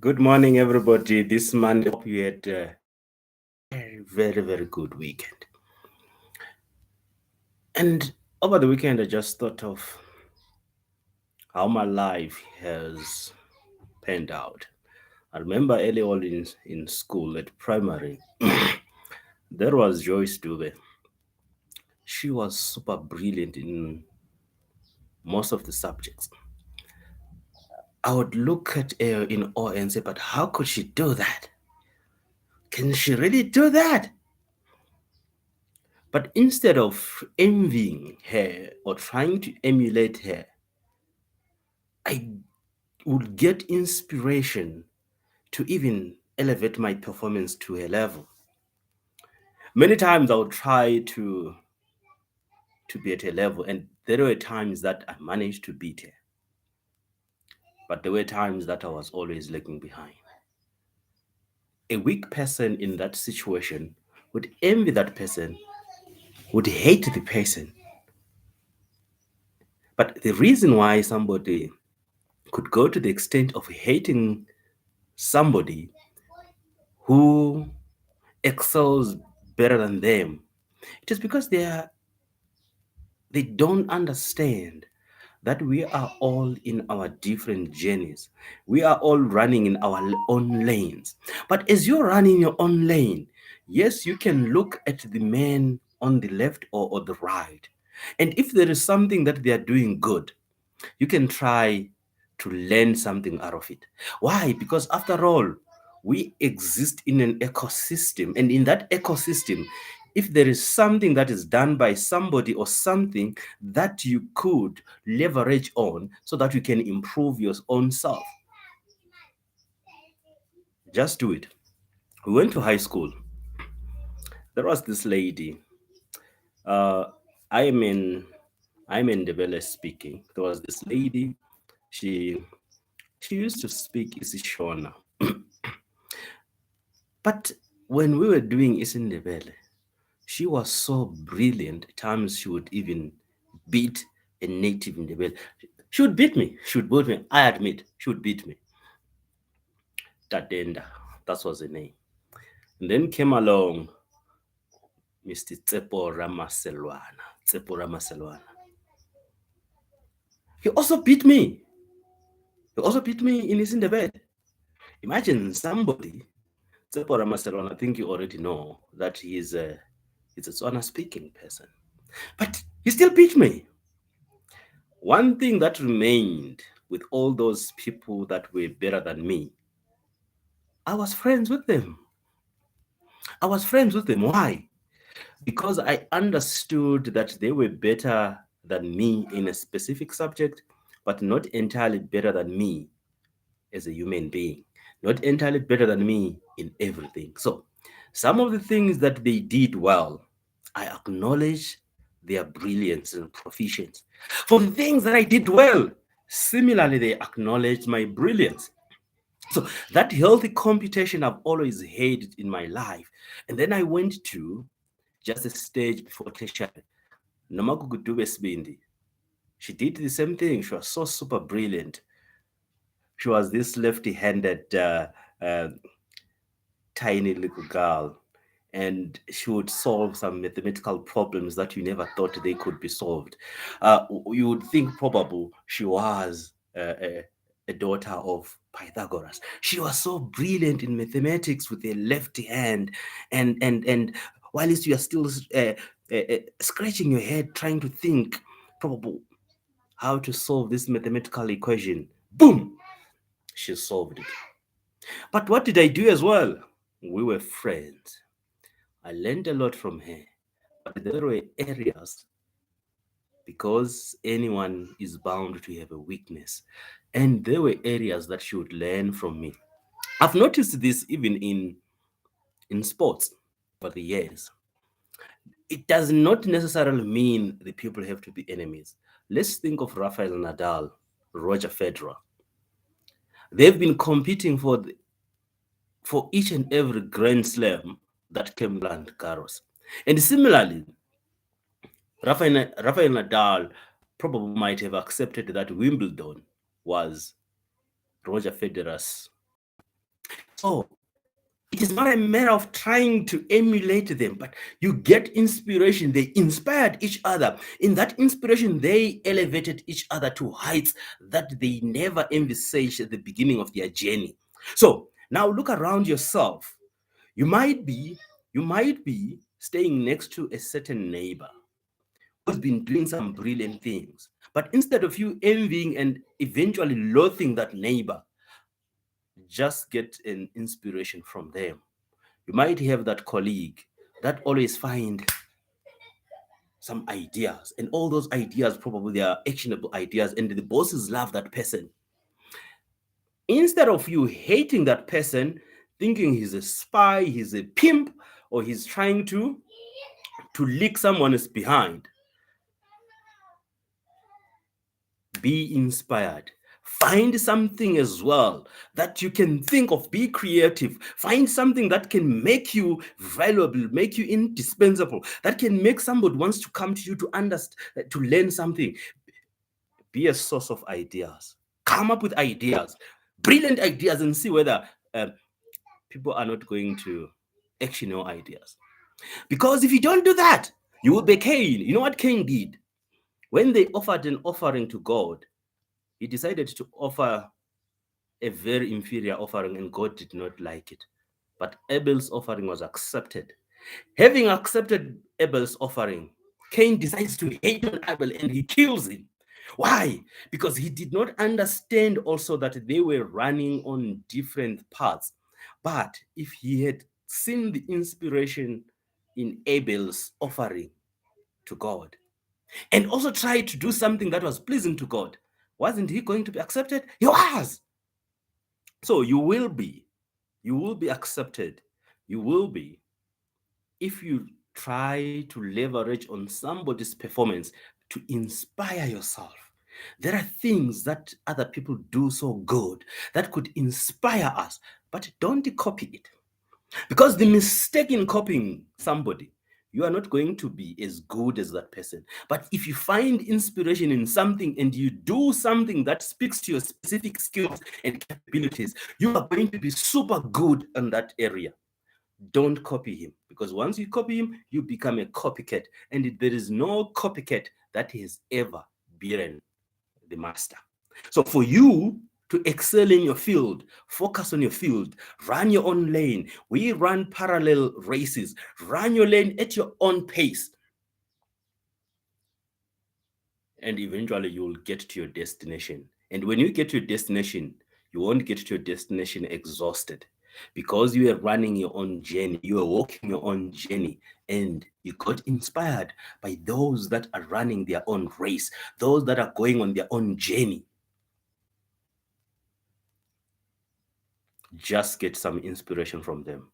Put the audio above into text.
Good morning, everybody. This Monday, hope you had a very good weekend. And over the weekend, I just thought of how my life has panned out. I remember early on in school at primary, there was Joyce Dube. She was super brilliant in most of the subjects. I would look at her in awe and say, but how could she do that? Can she really do that? But instead of envying her or trying to emulate her, I would get inspiration to even elevate my performance to a level. Many times I would try to be at a level, and there were times that I managed to beat her, but there were times that I was always lagging behind. A weak person in that situation would envy that person, would hate the person. But the reason why somebody could go to the extent of hating somebody who excels better than them, it is because they don't understand that we are all in our different journeys. We are all running in our own lanes. But as you're running your own lane, yes, you can look at the man on the left or the right. And if there is something that they are doing good, you can try to learn something out of it. Why? Because after all, we exist in an ecosystem, and in that ecosystem, if there is something that is done by somebody or something that you could leverage on so that you can improve your own self, just do it. We went to high school. There was this lady. Uh, I'm in I'm in Ndebele speaking. There was this lady. She she used to speak Isishona. But when we were doing Isindebele, she was so brilliant. At times she would even beat a native Ndebele. She would beat me. She would beat me. I admit, she would beat me. Tatenda, that was the name. And then came along Mr. Tsepo Ramaselwana. Tsepo Ramaselwana. He also beat me. He also beat me in Isindebele. Imagine somebody, Tsepo Ramaselwana, I think you already know that he's a Tswana speaking person. But he still beat me. One thing that remained with all those people that were better than me, I was friends with them. I was friends with them. Why? Because I understood that they were better than me in a specific subject, but not entirely better than me as a human being, not entirely better than me in everything. So, some of the things that they did well, I acknowledge their brilliance and proficiency. For the things that I did well, similarly, they acknowledged my brilliance. So, that healthy computation I've always hated in my life. And then I went to just a stage before tertiary. Namagugu Dube Sbindi. She did the same thing. She was so super brilliant. She was this lefty-handed uh, tiny little girl, and she would solve some mathematical problems that you never thought they could be solved. You would think probably she was a daughter of Pythagoras. She was so brilliant in mathematics with her left hand, and whilst you are still scratching your head trying to think probably how to solve this mathematical equation, boom, she solved it. But what did I do as well? We were friends. I learned a lot from her. But there were areas, because anyone is bound to have a weakness. And there were areas that she would learn from me. I've noticed this even in sports over the years. It does not necessarily mean the people have to be enemies. Let's think of Rafael Nadal, Roger Federer. They've been competing for each and every Grand Slam that came Roland Garros. And similarly, Rafael Nadal probably might have accepted that Wimbledon was Roger Federer's So it is not a matter of trying to emulate them, but you get inspiration. They inspired each other. In that inspiration, they elevated each other to heights that they never envisaged at the beginning of their journey. So now look around yourself. You might be, you might be staying next to a certain neighbor who's been doing some brilliant things. But instead of you envying and eventually loathing that neighbor, just get an inspiration from them. You might have that colleague that always find some ideas, and all those ideas probably they are actionable ideas, and the bosses love that person. Instead of you hating that person, thinking he's a spy, he's a pimp, or he's trying to lick someone's behind, be inspired. Find something as well that you can think of. Be creative. Find something that can make you valuable, make you indispensable, that can make somebody wants to come to you to understand, to learn something. Be a source of ideas. Come up with ideas, brilliant ideas, and see whether people are not going to action your ideas. Because if you don't do that, you will be Cain. You know what Cain did? When they offered an offering to God, he decided to offer a very inferior offering, and God did not like it. But Abel's offering was accepted. Having accepted Abel's offering, Cain decides to hate on Abel and he kills him. Why? Because he did not understand also that they were running on different paths. But if he had seen the inspiration in Abel's offering to God and also tried to do something that was pleasing to God, wasn't he going to be accepted? He was. So you will be accepted. You will be if you try to leverage on somebody's performance to inspire yourself. There are things that other people do so good that could inspire us, but don't copy it. Because the mistake in copying somebody, you are not going to be as good as that person. But if you find inspiration in something and you do something that speaks to your specific skills and capabilities, you are going to be super good in that area. Don't copy him, because once you copy him, you become a copycat, and there is no copycat that has ever beaten the master. So for you to excel in your field, focus on your field, run your own lane. We run parallel races. Run your lane at your own pace, and eventually you'll get to your destination. And when you get to your destination, you won't get to your destination exhausted, because you are running your own journey, you are walking your own journey, and you got inspired by those that are running their own race, those that are going on their own journey. Just get some inspiration from them.